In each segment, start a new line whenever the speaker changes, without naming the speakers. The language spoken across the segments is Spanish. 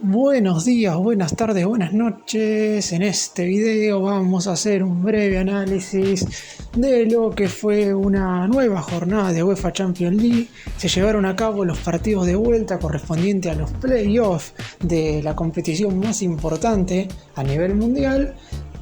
Buenos días, buenas tardes, buenas noches. En este video vamos a hacer un breve análisis de lo que fue una nueva jornada de UEFA Champions League. Se llevaron a cabo los partidos de vuelta correspondientes a los playoffs de la competición más importante a nivel mundial.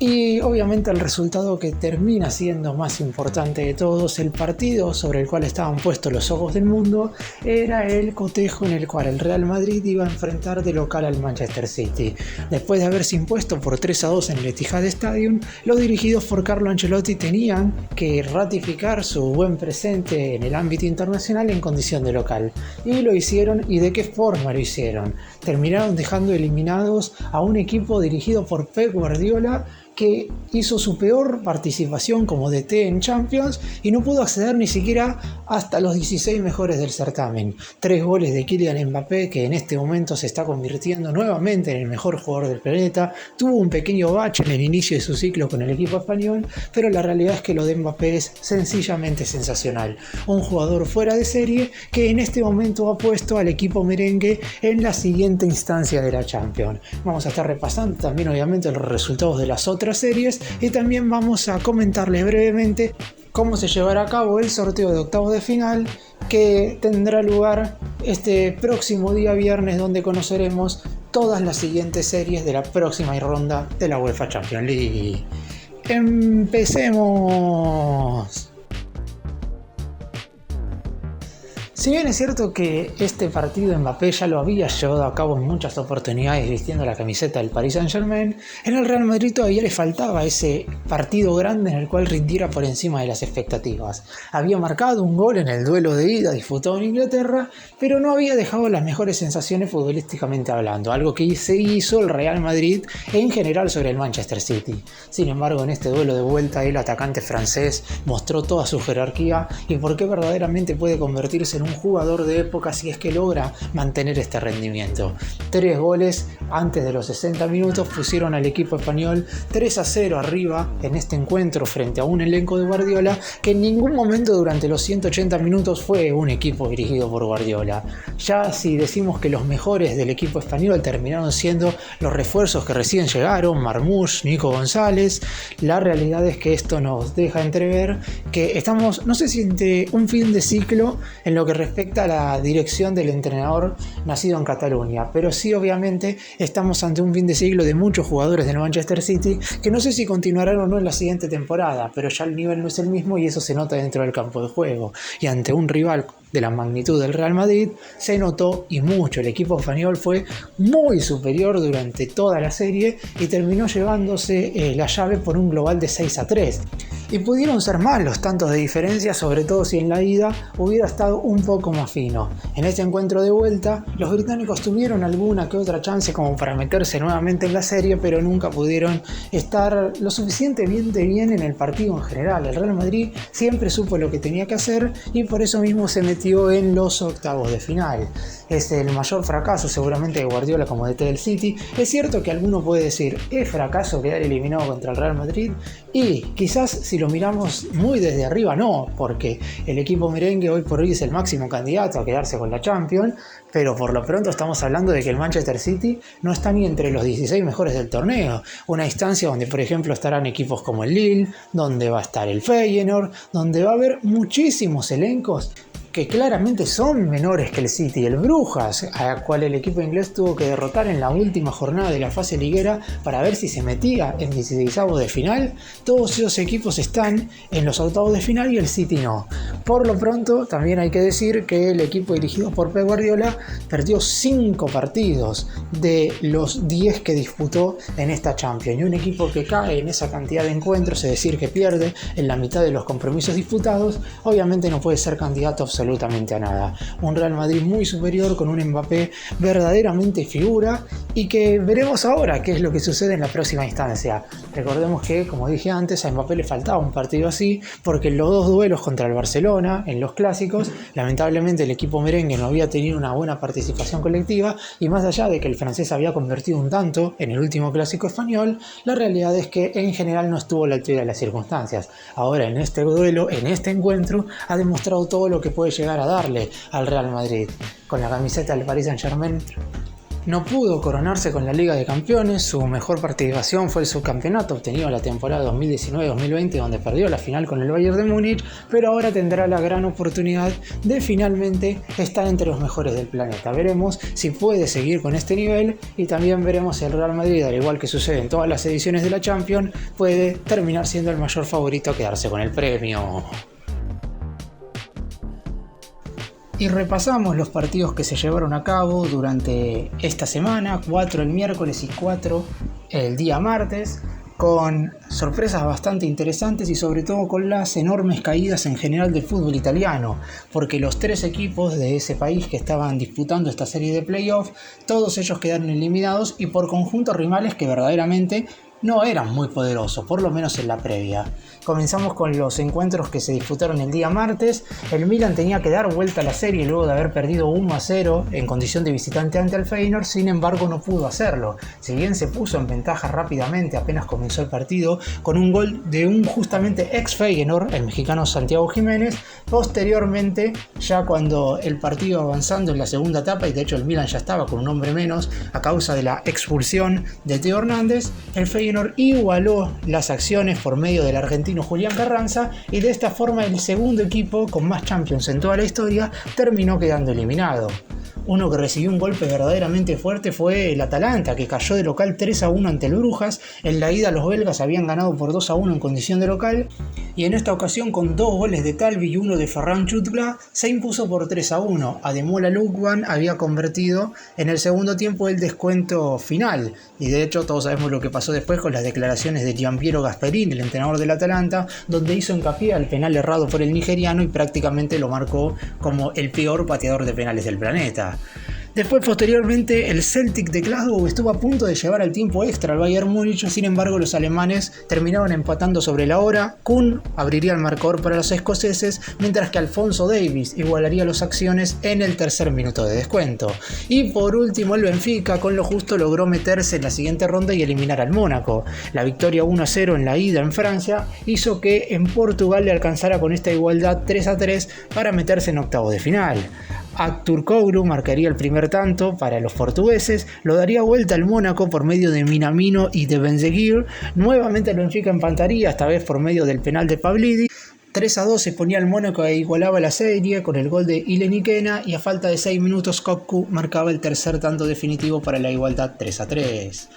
Y obviamente el resultado que termina siendo más importante de todos, el partido sobre el cual estaban puestos los ojos del mundo, era el cotejo en el cual el Real Madrid iba a enfrentar de local al Manchester City. Después de haberse impuesto por 3-2 en el Etihad Stadium, los dirigidos por Carlo Ancelotti tenían que ratificar su buen presente en el ámbito internacional en condición de local. Y lo hicieron, ¿y de qué forma lo hicieron? Terminaron dejando eliminados a un equipo dirigido por Pep Guardiola, que hizo su peor participación como DT en Champions y no pudo acceder ni siquiera hasta los 16 mejores del certamen. 3 goles de Kylian Mbappé, que en este momento se está convirtiendo nuevamente en el mejor jugador del planeta. Tuvo un pequeño bache en el inicio de su ciclo con el equipo español, pero la realidad es que lo de Mbappé es sencillamente sensacional. Un jugador fuera de serie que en este momento ha puesto al equipo merengue en la siguiente instancia de la Champions. Vamos a estar repasando también obviamente los resultados de las otras series y también vamos a comentarles brevemente cómo se llevará a cabo el sorteo de octavos de final que tendrá lugar este próximo día viernes, donde conoceremos todas las siguientes series de la próxima ronda de la UEFA Champions League. ¡Empecemos! Si bien es cierto que este partido Mbappé ya lo había llevado a cabo en muchas oportunidades vistiendo la camiseta del Paris Saint-Germain, en el Real Madrid todavía le faltaba ese partido grande en el cual rindiera por encima de las expectativas. Había marcado un gol en el duelo de ida disputado en Inglaterra, pero no había dejado las mejores sensaciones futbolísticamente hablando, algo que se hizo el Real Madrid en general sobre el Manchester City. Sin embargo, en este duelo de vuelta el atacante francés mostró toda su jerarquía y por qué verdaderamente puede convertirse en un jugador de época si es que logra mantener este rendimiento. 3 goles antes de los 60 minutos pusieron al equipo español 3-0 arriba en este encuentro frente a un elenco de Guardiola que en ningún momento durante los 180 minutos fue un equipo dirigido por Guardiola. Ya si decimos que los mejores del equipo español terminaron siendo los refuerzos que recién llegaron, Marmoush, Nico González, la realidad es que esto nos deja entrever que estamos, no sé si entre un fin de ciclo en lo que respecta a la dirección del entrenador nacido en Cataluña, pero sí obviamente estamos ante un fin de siglo de muchos jugadores del Manchester City que no sé si continuarán o no en la siguiente temporada, pero ya el nivel no es el mismo y eso se nota dentro del campo de juego, y ante un rival de la magnitud del Real Madrid se notó y mucho. El equipo español fue muy superior durante toda la serie y terminó llevándose la llave por un global de 6-3. Y pudieron ser más los tantos de diferencia, sobre todo si en la ida hubiera estado un poco más fino. En este encuentro de vuelta, los británicos tuvieron alguna que otra chance como para meterse nuevamente en la serie, pero nunca pudieron estar lo suficientemente bien en el partido en general. El Real Madrid siempre supo lo que tenía que hacer y por eso mismo se metió en los octavos de final. Es el mayor fracaso seguramente de Guardiola como DT del City. Es cierto que alguno puede decir, ¿es fracaso quedar eliminado contra el Real Madrid? Y quizás si lo miramos muy desde arriba no, porque el equipo merengue hoy por hoy es el máximo candidato a quedarse con la Champions, pero por lo pronto estamos hablando de que el Manchester City no está ni entre los 16 mejores del torneo, una instancia donde por ejemplo estarán equipos como el Lille, donde va a estar el Feyenoord, donde va a haber muchísimos elencos que claramente son menores que el City. El Brujas, a cual el equipo inglés tuvo que derrotar en la última jornada de la fase liguera para ver si se metía en 16avos de final, todos esos equipos están en los octavos de final y el City no. Por lo pronto también hay que decir que el equipo dirigido por Pep Guardiola perdió 5 partidos de los 10 que disputó en esta Champions, y un equipo que cae en esa cantidad de encuentros, es decir, que pierde en la mitad de los compromisos disputados, obviamente no puede ser candidato absolutamente a nada. Un Real Madrid muy superior con un Mbappé verdaderamente figura y que veremos ahora qué es lo que sucede en la próxima instancia. Recordemos que, como dije antes, a Mbappé le faltaba un partido así porque en los 2 duelos contra el Barcelona, en los clásicos, lamentablemente el equipo merengue no había tenido una buena participación colectiva y más allá de que el francés había convertido un tanto en el último clásico español, la realidad es que en general no estuvo a la altura de las circunstancias. Ahora en este duelo, en este encuentro, ha demostrado todo lo que puede llegar a darle al Real Madrid. Con la camiseta del Paris Saint-Germain No pudo coronarse con la Liga de Campeones, su mejor participación fue el subcampeonato obtenido en la temporada 2019-2020 donde perdió la final con el Bayern de Múnich, pero ahora tendrá la gran oportunidad de finalmente estar entre los mejores del planeta. Veremos si puede seguir con este nivel y también veremos si el Real Madrid, al igual que sucede en todas las ediciones de la Champions, puede terminar siendo el mayor favorito a quedarse con el premio. Y repasamos los partidos que se llevaron a cabo durante esta semana, 4 el miércoles y 4 el día martes, con sorpresas bastante interesantes y sobre todo con las enormes caídas en general del fútbol italiano, porque los 3 equipos de ese país que estaban disputando esta serie de playoffs, todos ellos quedaron eliminados y por conjuntos rivales que verdaderamente no eran muy poderosos, por lo menos en la previa. Comenzamos con los encuentros que se disputaron el día martes. El Milan tenía que dar vuelta a la serie luego de haber perdido 1-0 en condición de visitante ante el Feyenoord, sin embargo no pudo hacerlo. Si bien se puso en ventaja rápidamente apenas comenzó el partido, con un gol de un justamente ex Feyenoord, el mexicano Santiago Jiménez, posteriormente, ya cuando el partido avanzando en la segunda etapa, y de hecho el Milan ya estaba con un hombre menos a causa de la expulsión de Teo Hernández, el Feyenoord igualó las acciones por medio del argentino Julián Carranza y de esta forma el segundo equipo con más Champions en toda la historia terminó quedando eliminado. Uno que recibió un golpe verdaderamente fuerte fue el Atalanta, que cayó de local 3-1 ante el Brujas. En la ida los belgas habían ganado por 2-1 en condición de local y en esta ocasión con 2 goles de Talvi y 1 de Ferran Jutgla se impuso por 3-1. Ademola Lookman había convertido en el segundo tiempo el descuento final y de hecho todos sabemos lo que pasó después con las declaraciones de Gianpiero Gasperini, el entrenador del Atalanta, donde hizo hincapié al penal errado por el nigeriano y prácticamente lo marcó como el peor pateador de penales del planeta. Después, posteriormente, el Celtic de Glasgow estuvo a punto de llevar al tiempo extra al Bayern Múnich, sin embargo los alemanes terminaron empatando sobre la hora. Kuhn abriría el marcador para los escoceses, mientras que Alphonso Davies igualaría las acciones en el tercer minuto de descuento. Y por último el Benfica, con lo justo, logró meterse en la siguiente ronda y eliminar al Mónaco. La victoria 1-0 en la ida en Francia hizo que en Portugal le alcanzara con esta igualdad 3-3 para meterse en octavos de final. Turkoglu marcaría el primer tanto para los portugueses, lo daría vuelta al Mónaco por medio de Minamino y de Benzeguir. Nuevamente el Benfica empataría, esta vez por medio del penal de Pavlidis. 3-2 se ponía el Mónaco e igualaba la serie con el gol de Ilen Ikena y a falta de 6 minutos Kokku marcaba el tercer tanto definitivo para la igualdad 3-3.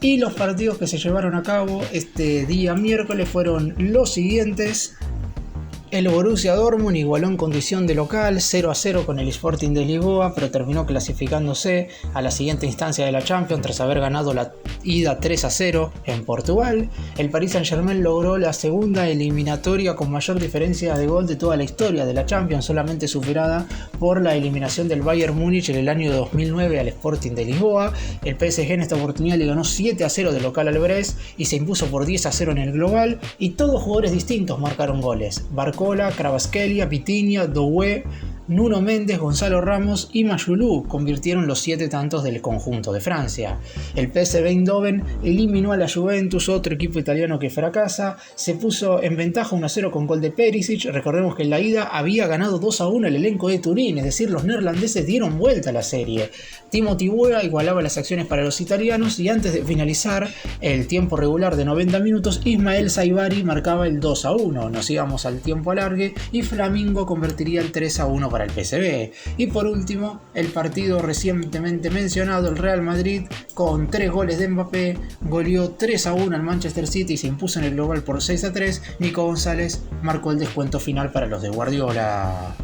Y los partidos que se llevaron a cabo este día miércoles fueron los siguientes. El Borussia Dortmund igualó en condición de local 0-0 con el Sporting de Lisboa, pero terminó clasificándose a la siguiente instancia de la Champions tras haber ganado la ida 3-0 en Portugal. El Paris Saint-Germain logró la segunda eliminatoria con mayor diferencia de gol de toda la historia de la Champions, solamente superada por la eliminación del Bayern Múnich en el año 2009 al Sporting de Lisboa. El PSG en esta oportunidad le ganó 7-0 de local al Brest y se impuso por 10-0 en el global, y todos jugadores distintos marcaron goles. Kvaratskhelia, Vitinha, Doué, Nuno Méndez, Gonzalo Ramos y Mayulu convirtieron los 7 tantos del conjunto de Francia. El PSV Eindhoven eliminó a la Juventus, otro equipo italiano que fracasa. Se puso en ventaja 1-0 con gol de Perisic. Recordemos que en la ida había ganado 2-1 el elenco de Turín, es decir, los neerlandeses dieron vuelta a la serie. Timothy Weah igualaba las acciones para los italianos y antes de finalizar el tiempo regular de 90 minutos, Ismael Saibari marcaba el 2-1. Nos íbamos al tiempo alargue y Flamingo convertiría el 3-1 para el PSV. Y por último, el partido recientemente mencionado, el Real Madrid, con 3 goles de Mbappé, goleó 3-1 al Manchester City y se impuso en el global por 6-3. Nico González marcó el descuento final para los de Guardiola.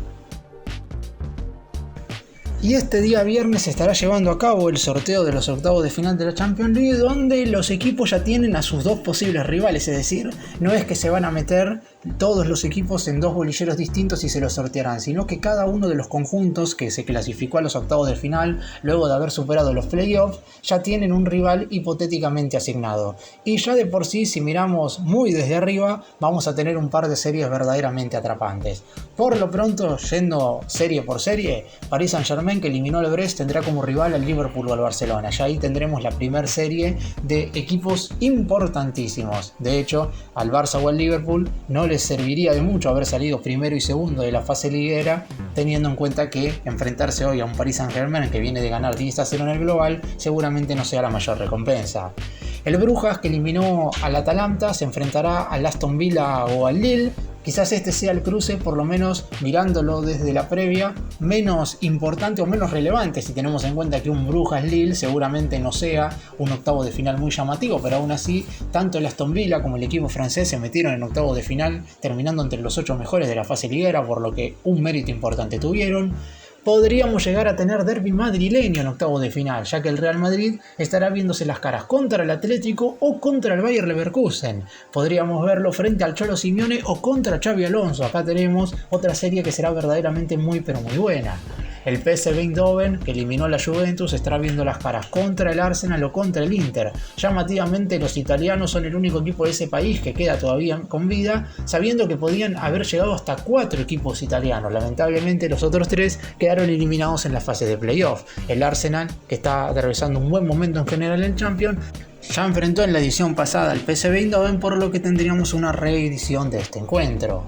Y este día viernes se estará llevando a cabo el sorteo de los octavos de final de la Champions League, donde los equipos ya tienen a sus 2 posibles rivales, es decir, no es que se van a meter todos los equipos en 2 bolilleros distintos y se los sortearán, sino que cada uno de los conjuntos que se clasificó a los octavos de final luego de haber superado los playoffs ya tienen un rival hipotéticamente asignado. Y ya de por sí, si miramos muy desde arriba, vamos a tener un par de series verdaderamente atrapantes. Por lo pronto, yendo serie por serie, Paris Saint-Germain, que eliminó al Brest, tendrá como rival al Liverpool o al Barcelona. Ya ahí tendremos la primera serie de equipos importantísimos. De hecho, al Barça o al Liverpool no les serviría de mucho haber salido primero y segundo de la fase liguera, teniendo en cuenta que enfrentarse hoy a un Paris Saint-Germain que viene de ganar 10-0 en el global seguramente no sea la mayor recompensa. El Brujas, que eliminó al Atalanta, se enfrentará al Aston Villa o al Lille. Quizás este sea el cruce, por lo menos mirándolo desde la previa, menos importante o menos relevante si tenemos en cuenta que un Brujas-Lille seguramente no sea un octavo de final muy llamativo, pero aún así tanto el Aston Villa como el equipo francés se metieron en octavos de final, terminando entre los 8 mejores de la fase liguera, por lo que un mérito importante tuvieron. Podríamos llegar a tener derbi madrileño en octavos de final, ya que el Real Madrid estará viéndose las caras contra el Atlético o contra el Bayer Leverkusen. Podríamos verlo frente al Cholo Simeone o contra Xabi Alonso. Acá tenemos otra serie que será verdaderamente muy pero muy buena. El PSV Eindhoven, que eliminó a la Juventus, estará viendo las caras contra el Arsenal o contra el Inter. Llamativamente, los italianos son el único equipo de ese país que queda todavía con vida, sabiendo que podían haber llegado hasta 4 equipos italianos. Lamentablemente, los otros 3 quedaron eliminados en la fase de playoff. El Arsenal, que está atravesando un buen momento en general en Champions, ya enfrentó en la edición pasada al PSV Eindhoven, por lo que tendríamos una reedición de este encuentro.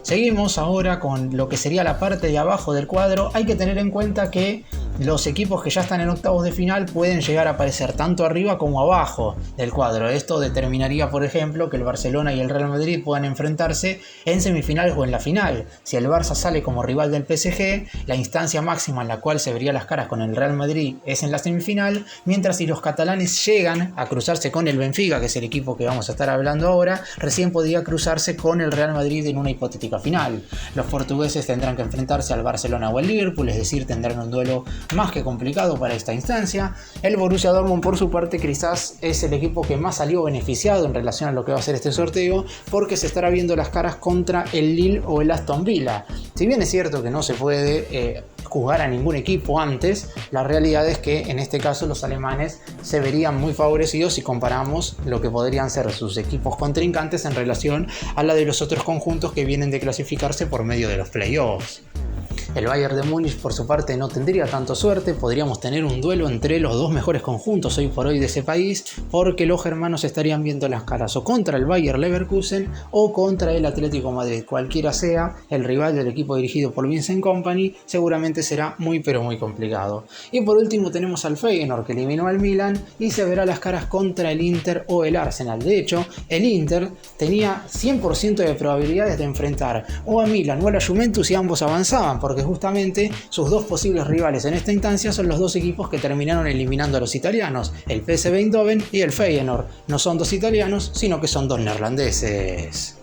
Seguimos ahora con lo que sería la parte de abajo del cuadro. Hay que tener en cuenta que los equipos que ya están en octavos de final pueden llegar a aparecer tanto arriba como abajo del cuadro. Esto determinaría, por ejemplo, que el Barcelona y el Real Madrid puedan enfrentarse en semifinales o en la final. Si el Barça sale como rival del PSG, la instancia máxima en la cual se vería las caras con el Real Madrid es en la semifinal, mientras si los catalanes llegan a cruzarse con el Benfica, que es el equipo que vamos a estar hablando ahora, recién podría cruzarse con el Real Madrid en una hipotética final. Los portugueses tendrán que enfrentarse al Barcelona o al Liverpool, es decir, tendrán un duelo más que complicado para esta instancia. El Borussia Dortmund, por su parte, quizás es el equipo que más salió beneficiado en relación a lo que va a ser este sorteo, porque se estará viendo las caras contra el Lille o el Aston Villa. Si bien es cierto que no se puede juzgar a ningún equipo antes, la realidad es que en este caso los alemanes se verían muy favorecidos si comparamos lo que podrían ser sus equipos contrincantes en relación a la de los otros conjuntos que vienen de clasificarse por medio de los playoffs. El Bayern de Múnich, por su parte, no tendría tanto suerte. Podríamos tener un duelo entre los dos mejores conjuntos hoy por hoy de ese país, porque los germanos estarían viendo las caras o contra el Bayer Leverkusen o contra el Atlético Madrid. Cualquiera sea el rival del equipo dirigido por Vincent Kompany, seguramente será muy pero muy complicado. Y por último tenemos al Feyenoord, que eliminó al Milan y se verá las caras contra el Inter o el Arsenal. De hecho, el Inter tenía 100% de probabilidades de enfrentar o a Milan o a la Juventus y ambos avanzaban, porque justamente sus dos posibles rivales en esta instancia son los dos equipos que terminaron eliminando a los italianos, el PSV Eindhoven y el Feyenoord. No son dos italianos, sino que son dos neerlandeses.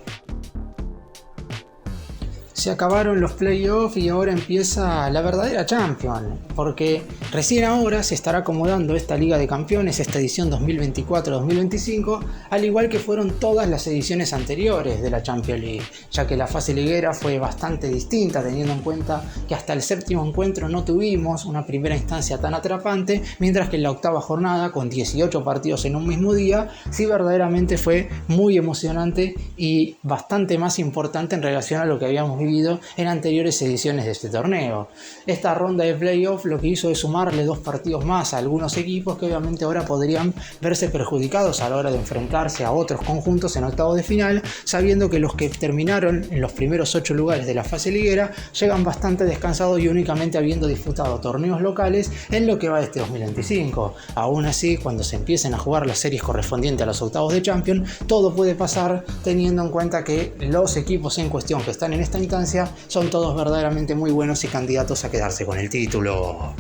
Se acabaron los playoffs y ahora empieza la verdadera Champions, porque recién ahora se estará acomodando esta Liga de Campeones, esta edición 2024-2025, al igual que fueron todas las ediciones anteriores de la Champions League, ya que la fase liguera fue bastante distinta, teniendo en cuenta que hasta el séptimo encuentro no tuvimos una primera instancia tan atrapante, mientras que en la octava jornada, con 18 partidos en un mismo día, sí verdaderamente fue muy emocionante y bastante más importante en relación a lo que habíamos vivido en anteriores ediciones de este torneo. Esta ronda de playoff lo que hizo es sumarle 2 partidos más a algunos equipos que obviamente ahora podrían verse perjudicados a la hora de enfrentarse a otros conjuntos en octavos de final, sabiendo que los que terminaron en los primeros 8 lugares de la fase liguera llegan bastante descansados y únicamente habiendo disputado torneos locales en lo que va de este 2025. Aún así, cuando se empiecen a jugar las series correspondientes a los octavos de Champions, todo puede pasar, teniendo en cuenta que los equipos en cuestión que están en esta instancia son todos verdaderamente muy buenos y candidatos a quedarse con el título.